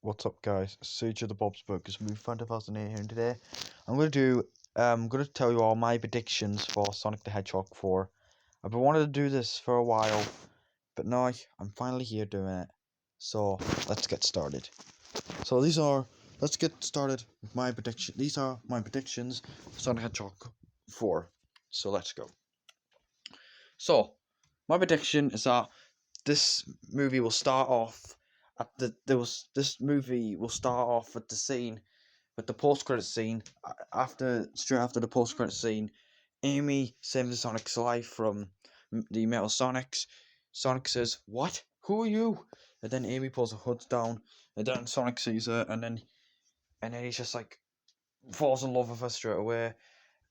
What's up, guys? Siege of the Bob's Burgers Movie Fan 2008 here, and today I'm gonna tell you all my predictions for Sonic the Hedgehog 4. I've been wanting to do this for a while, but now I'm finally here doing it. So let's get started. Let's get started with my prediction. These are my predictions for Sonic the Hedgehog 4. So let's go. So my prediction is that this movie will start off this movie will start off with the scene, with the post-credit scene. Straight after the post-credit scene, Amy saves Sonic's life from the Metal Sonics. Sonic says, "What? Who are you?" And then Amy pulls her hood down, and then Sonic sees her, and then he's just like falls in love with her straight away.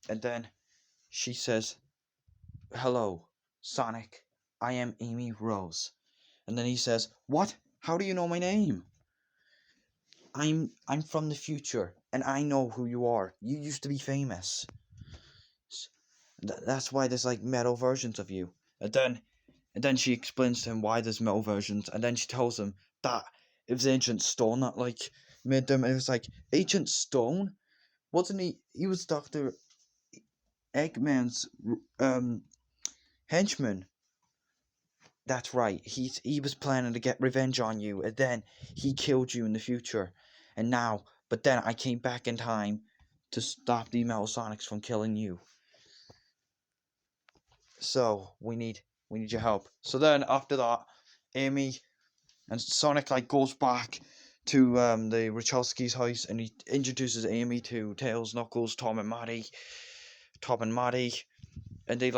And then she says, "Hello, Sonic. I am Amy Rose." And then he says, "What? How do you know my name?" I'm from the future, and I know who you are. You used to be famous. That's why there's like metal versions of you." And then she explains to him why there's metal versions, and then she tells him that it was Agent Stone that like made them. And it was like, Agent Stone, wasn't he? He was Doctor Eggman's henchman. That's right. He was planning to get revenge on you, and then he killed you in the future. But then I came back in time to stop the Metal Sonics from killing you. So we need your help. So then after that, Amy and Sonic like goes back to the Wachowski's house, and he introduces Amy to Tails, Knuckles, Tom and Maddie, and they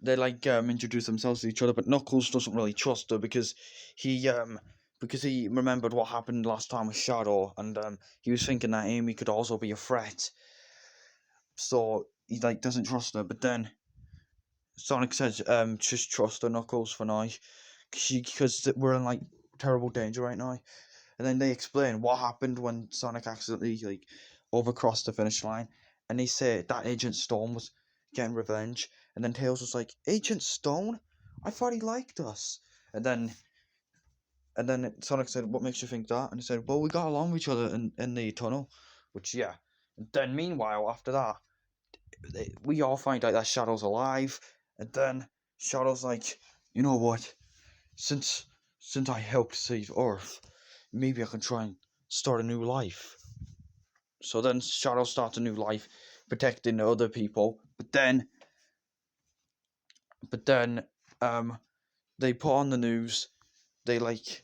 introduce themselves to each other. But Knuckles doesn't really trust her because he remembered what happened last time with Shadow, and he was thinking that Amy could also be a threat. So he like doesn't trust her. But then Sonic says, just trust her, Knuckles, for now, because we're in like terrible danger right now. And then they explain what happened when Sonic accidentally like overcrossed the finish line, and they say that Agent Stone was getting revenge. And then Tails was like, "Agent Stone? I thought he liked us." And then Sonic said, "What makes you think that?" And he said, "Well, we got along with each other in the tunnel," which yeah. And then meanwhile, after that, we all find out that Shadow's alive, and then Shadow's like, "You know what? Since I helped save Earth, maybe I can try and start a new life." So then Shadow starts a new life, protecting other people. But then, they put on the news. They like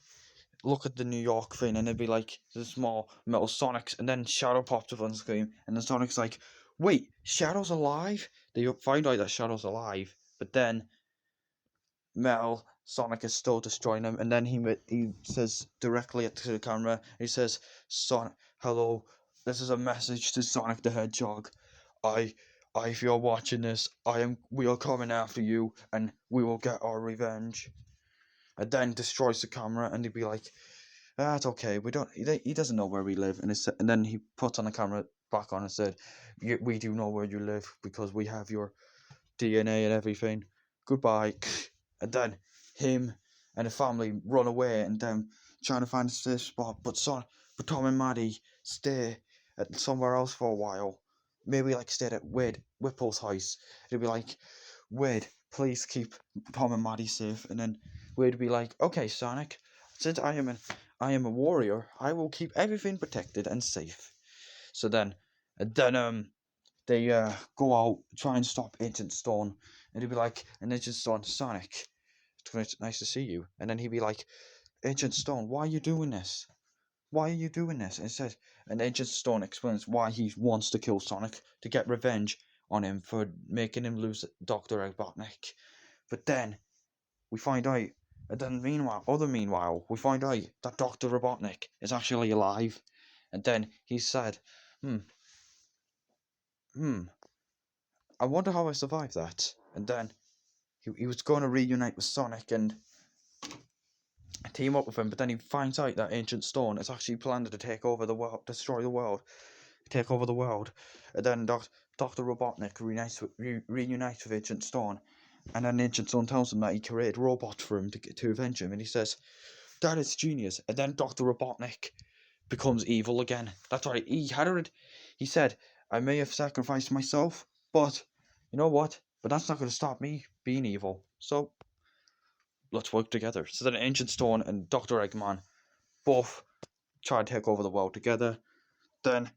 look at the New York thing, and they'd be like, "There's small metal Sonics," and then Shadow pops up on the screen, and then Sonic's like, "Wait, Shadow's alive?" They find out that Shadow's alive, but then Metal Sonic is still destroying him, and then he says directly to the camera. He says, "Sonic, hello. This is a message to Sonic the Hedgehog. I, if you're watching this, we are coming after you, and we will get our revenge." And then destroys the camera, and he'd be like, "That's okay. We don't. He doesn't know where we live." And then he puts on the camera back on and said, "We do know where you live because we have your DNA and everything. Goodbye." And then him and the family run away, and them trying to find a safe spot. But Tom and Maddie stay at somewhere else for a while. Maybe like stayed at Whipple's house. They'd be like, "Wade, please keep Tom and Maddie safe." And then Wade'd be like, "Okay, Sonic, since I am a warrior, I will keep everything protected and safe." So then they go out, try and stop Agent Stone, and he'd be like, and Agent Stone, "Sonic, it's nice to see you." And then he'd be like, "Agent Stone, why are you doing this? Why are you doing this?" And Agent Stone explains why he wants to kill Sonic, to get revenge on him for making him lose Dr. Robotnik. But then we find out, and then meanwhile, we find out that Dr. Robotnik is actually alive. And then he said, hmm, hmm, I wonder how I survived that. And then he was going to reunite with Sonic and team up with him, but then he finds out that Ancient Stone is actually planning to take over the world, destroy the world, take over the world. And then Dr. Robotnik reunites with Ancient Stone, and then Ancient Stone tells him that he created robots for him to avenge him, and he says, that is genius. And then Dr. Robotnik becomes evil again. That's right. He said, I may have sacrificed myself, but you know what? But that's not going to stop me being evil. So let's work together. So then Ancient Stone and Dr. Eggman both try to take over the world together. Then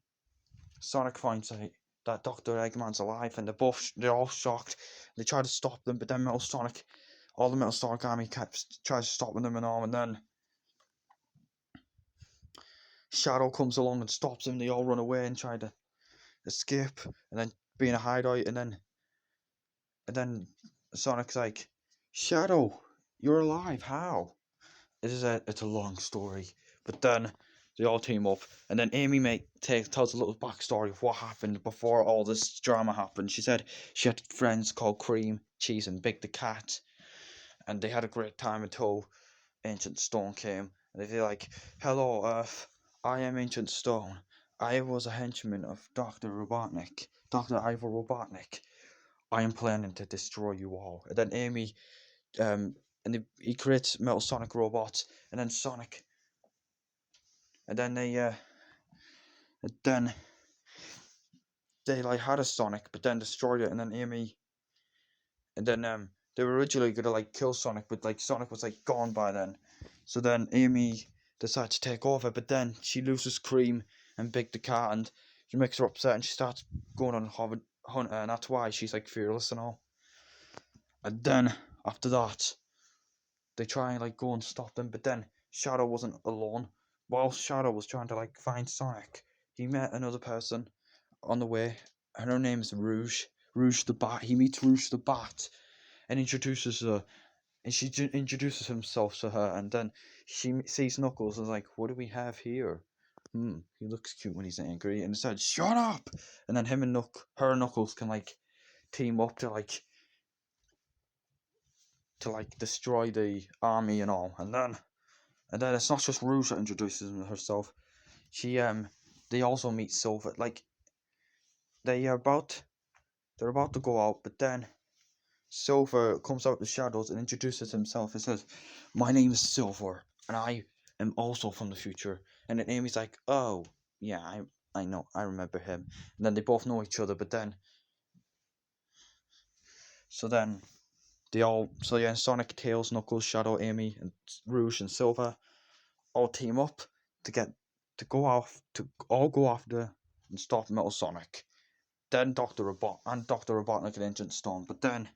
Sonic finds out that Dr. Eggman's alive, and they're all shocked. They try to stop them, but then all the Metal Sonic army tries to stop them and all, and then Shadow comes along and stops them. They all run away and try to escape, and then be in a hideout, and then Sonic's like, Shadow, you're alive. How? It's a long story, but then they all team up, and then Amy tells a little backstory of what happened before all this drama happened. She said she had friends called Cream, Cheese, and Big the Cat, and they had a great time until Ancient Stone came, and they're like, "Hello, Earth. I am Ancient Stone. I was a henchman of Doctor Robotnik, Doctor Ivor Robotnik. I am planning to destroy you all." And then Amy, he creates Metal Sonic robots, and then Sonic, and then then they like had a Sonic, but then destroyed it, and then Amy, and then they were originally gonna like kill Sonic, but like Sonic was like gone by then, so then Amy decides to take over, but then she loses Cream and Big the Cat, and she makes her upset, and she starts going on Hunter, and that's why she's like fearless and all. And then after that, they try and like go and stop them, but then Shadow wasn't alone. While Shadow was trying to like find Sonic, he met another person on the way, and her name is Rouge. Rouge the Bat. He meets Rouge the Bat and introduces her, and introduces himself to her, and then she sees Knuckles and is like, "What do we have here? He looks cute when he's angry." And said, "Shut up!" And then her and Knuckles can like team up to like destroy the army and all, and then it's not just Rouge that introduces herself. They also meet Silver. Like they're about to go out, but then Silver comes out of the shadows and introduces himself and says, "My name is Silver, and I am also from the future." And then Amy's like, "Oh, yeah, I know, I remember him." And then they both know each other, but then so then Sonic, Tails, Knuckles, Shadow, Amy, and Rouge and Silver all team up to get to all go after and stop Metal Sonic. Then Dr. Robotnik and Agent Storm, but then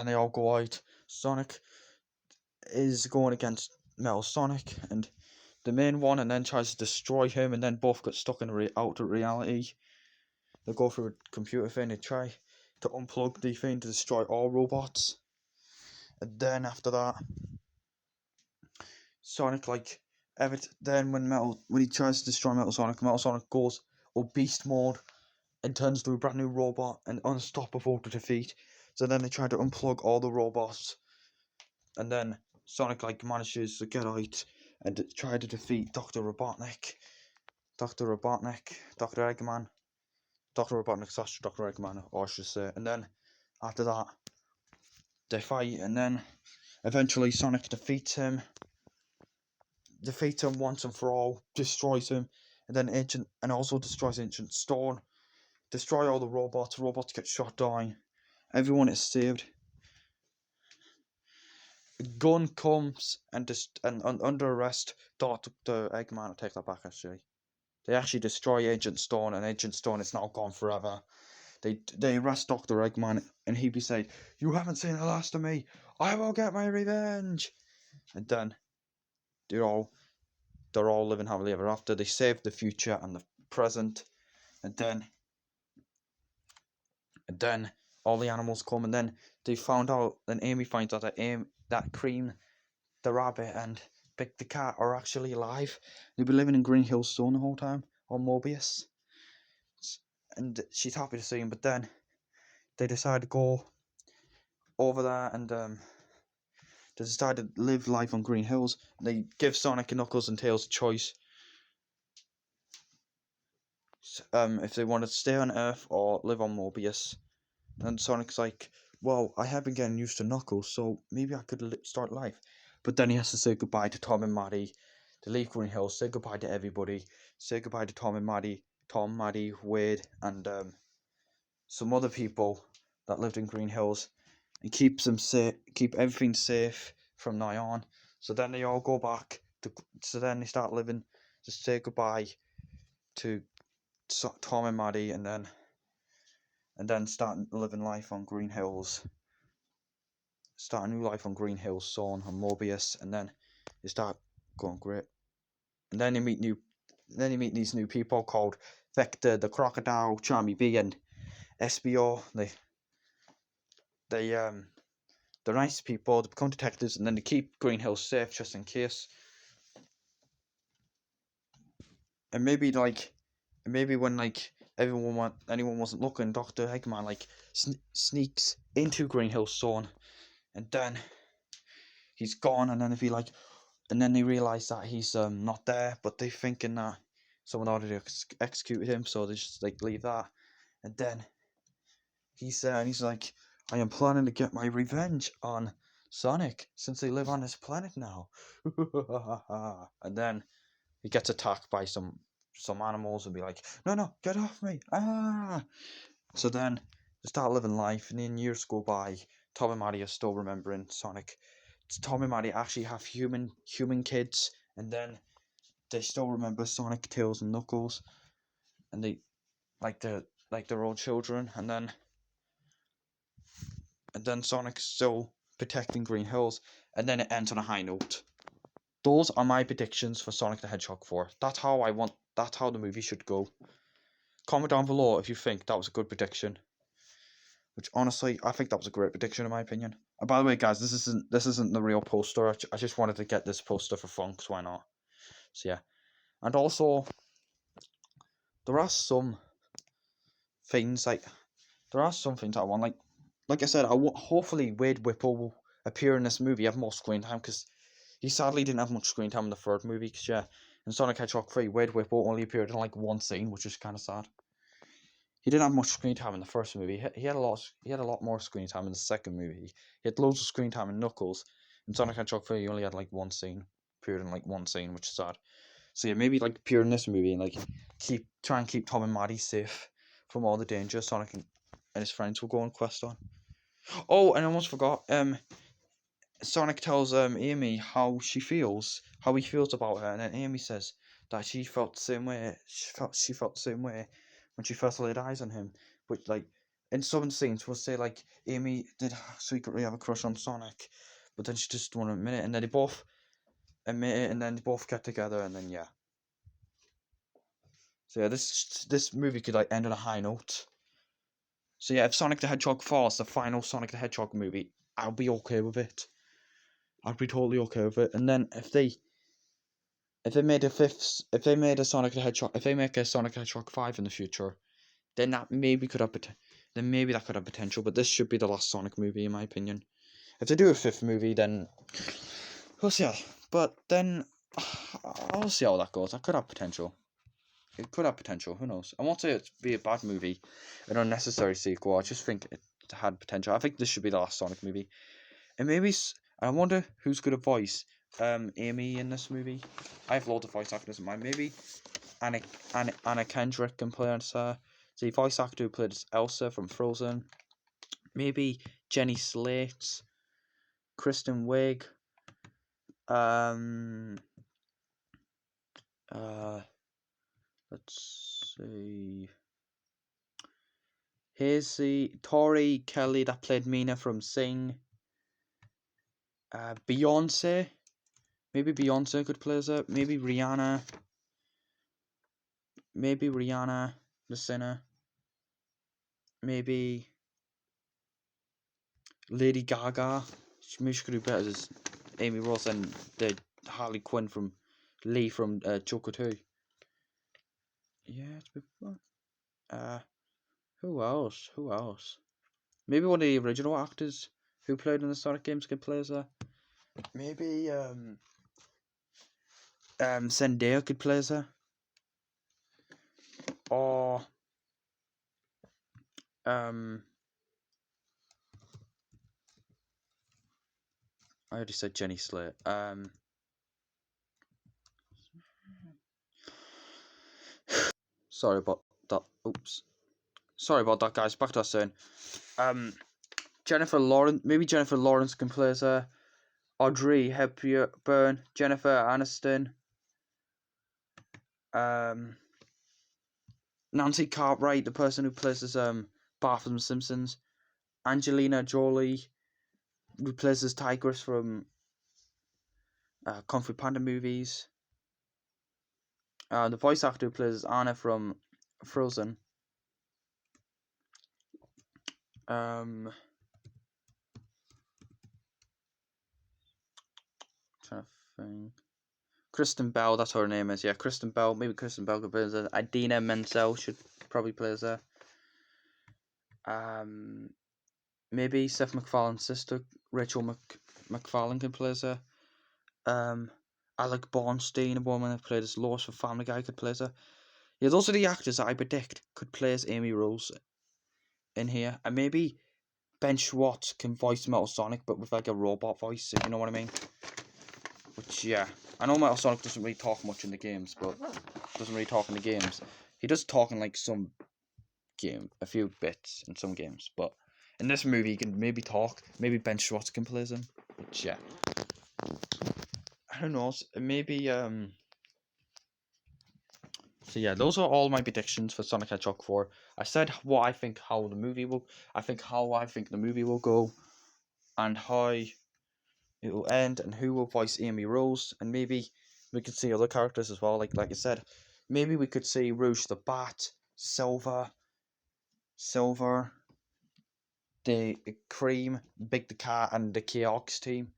they all go out. Sonic is going against Metal Sonic and the main one, and then tries to destroy him, and then both get stuck in outer reality. They go through a computer thing. They try to unplug the thing to destroy all robots, and then after that, Sonic then when he tries to destroy Metal Sonic goes beast mode and turns to a brand new robot and unstoppable to defeat. So then they try to unplug all the robots, and then Sonic like manages to get out and try to defeat Dr. Robotnik, Dr. Eggman, Dr. Robotnik slash Dr. Eggman, or I should say. And then after that, they fight, and then eventually Sonic defeats him once and for all, destroys him, and then also destroys Ancient Stone, destroy all the robots get shot down, everyone is saved. Gun comes and under arrest. Dr. Eggman, I take that back actually. They actually destroy Agent Stone, and Agent Stone is now gone forever. They arrest Dr. Eggman, and he be saying, "You haven't seen the last of me. I will get my revenge." And then they're all living happily ever after. They save the future and the present, and then all the animals come, and then they found out. Then Amy finds out that Cream, the rabbit, and Big the cat are actually alive. They've been living in Green Hills Zone the whole time on Mobius, and she's happy to see him. But then they decide to go over there, and they decide to live life on Green Hills. They give Sonic and Knuckles and Tails a choice, if they want to stay on Earth or live on Mobius. And Sonic's like, "Well, I have been getting used to Knuckles, so maybe I could start life." But then he has to say goodbye to Tom and Maddie. To leave Green Hills, say goodbye to everybody. Say goodbye to Tom and Maddie. Tom, Maddie, Wade, and some other people that lived in Green Hills, and keeps them safe, keep everything safe from now on. So then they all go back to. So then they start living. Just say goodbye to Tom and Maddie, and then start living life on Green Hills. Start a new life on Green Hills, Son and Mobius, and then they start going great. And then they meet these new people called Vector, the Crocodile, Charmy B, and SBO. They're nice people. They become detectives, and then they keep Green Hills safe just in case. And maybe when anyone wasn't looking, Dr. Eggman sneaks into Green Hills Son, and then he's gone. And then they realize that he's not there, but they're thinking that someone already executed him, so they just leave that. And then he's there, and he's like, I am planning to get my revenge on Sonic since they live on this planet now. And then he gets attacked by some animals and be like, no, get off me. So then they start living life, and then years go by. Tom and Maddie are still remembering Sonic. Tom and Maddie actually have human kids, and then they still remember Sonic, Tails, and Knuckles, and they they're all children. And then Sonic's still protecting Green Hills, and then it ends on a high note. Those are my predictions for Sonic the Hedgehog 4. That's how the movie should go. Comment down below if you think that was a good prediction. Which honestly, I think that was a great prediction in my opinion. And by the way, guys, this isn't the real poster. I just wanted to get this poster for fun, so why not? So yeah, and also there are some things I want. Like I said, hopefully Wade Whipple will appear in this movie, have more screen time, because he sadly didn't have much screen time in the third movie. Cause yeah, in Sonic Hedgehog 3, Wade Whipple only appeared in one scene, which is kind of sad. He didn't have much screen time in the first movie. He had a lot more screen time in the second movie. He had loads of screen time in Knuckles. In Sonic Hedgehog 3, he only had one scene, appeared in one scene, which is sad. So yeah, maybe appear in this movie and try and keep Tom and Maddie safe from all the danger Sonic and his friends will go on quest on. Oh, and I almost forgot. Sonic tells Amy how he feels about her, and then Amy says that she felt the same way. She felt the same way when she first laid eyes on him. But in some scenes, we'll say Amy did secretly have a crush on Sonic, but then she just didn't want to admit it, and then they both admit it, and then they both get together, and then yeah. So yeah, this movie could end on a high note. So yeah, if Sonic the Hedgehog 4 is the final Sonic the Hedgehog movie, I'll be okay with it. I'd be totally okay with it. And then if they made a Sonic the Hedgehog, if they make a Sonic the Hedgehog 5 in the future, then that maybe could have potential. But this should be the last Sonic movie, in my opinion. If they do a fifth movie, then we'll see. But then I'll see how that goes. That could have potential. It could have potential. Who knows? I won't say it'd be a bad movie, an unnecessary sequel. I just think it had potential. I think this should be the last Sonic movie. And maybe I wonder who's going to voice Amy in this movie. I have loads of voice actors in mind. Maybe Anna Kendrick can play as the voice actor who played Elsa from Frozen. Maybe Jenny Slate, Kristen Wiig. Let's see. Here's the Tori Kelly that played Mina from Sing. Beyonce. Maybe Beyonce could play as her. Maybe Rihanna. The singer. Maybe Lady Gaga. Maybe she could do better as Amy Rose and the Harley Quinn from Lee from Joker 2. Yeah, it's a bit fun. Who else? Maybe one of the original actors who played in the Sonic games could play as her. Maybe Zendaya could play as her. Or I already said Jenny Slate. Sorry about that. Oops. Sorry about that, guys. Back to us saying. Jennifer Lawrence. Maybe Jennifer Lawrence can play as her. Audrey Hepburn. Jennifer Aniston. Nancy Cartwright, the person who plays as Bart from The Simpsons. Angelina Jolie, who plays as Tigress from Kung Fu Panda movies. The voice actor who plays Anna from Frozen. Trying to think. Kristen Bell, that's what her name is. Yeah, Kristen Bell. Maybe Kristen Bell could play as her. Idina Menzel should probably play as her. Maybe Seth MacFarlane's sister, Rachel McFarlane, can play as her. Alec Bornstein, a woman who played as Lois for Family Guy, could play as her. Yeah, those are the actors that I predict could play as Amy Rose in here. And maybe Ben Schwartz can voice Metal Sonic, but with like a robot voice, if you know what I mean. Which, yeah, I know Metal Sonic doesn't really talk much in the games, but doesn't really talk in the games. He does talk in like some a few bits in some games, but in this movie he can maybe talk. Maybe Ben Schwartz can play as him. Which, yeah, I don't know. Maybe So yeah, those are all my predictions for Sonic Hedgehog 4. I said what I think how the movie will go, and how it will end, and who will voice Amy Rose, and maybe we could see other characters as well. Like I said, maybe we could see Rouge the Bat, Silver, the Cream, Big the Cat, and the Chaos team.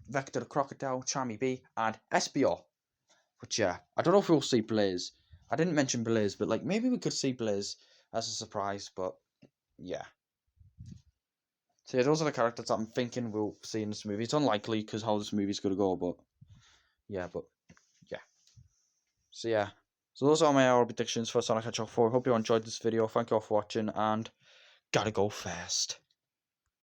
Vector the Crocodile, Chammy B, and SBO. But yeah, I don't know if we'll see Blaze. I didn't mention Blaze, but like maybe we could see Blaze as a surprise. But yeah. So yeah, those are the characters that I'm thinking we'll see in this movie. It's unlikely because how this movie's gonna go, but yeah. So yeah. So those are my predictions for Sonic Hedgehog 4. Hope you enjoyed this video. Thank you all for watching, and gotta go fast.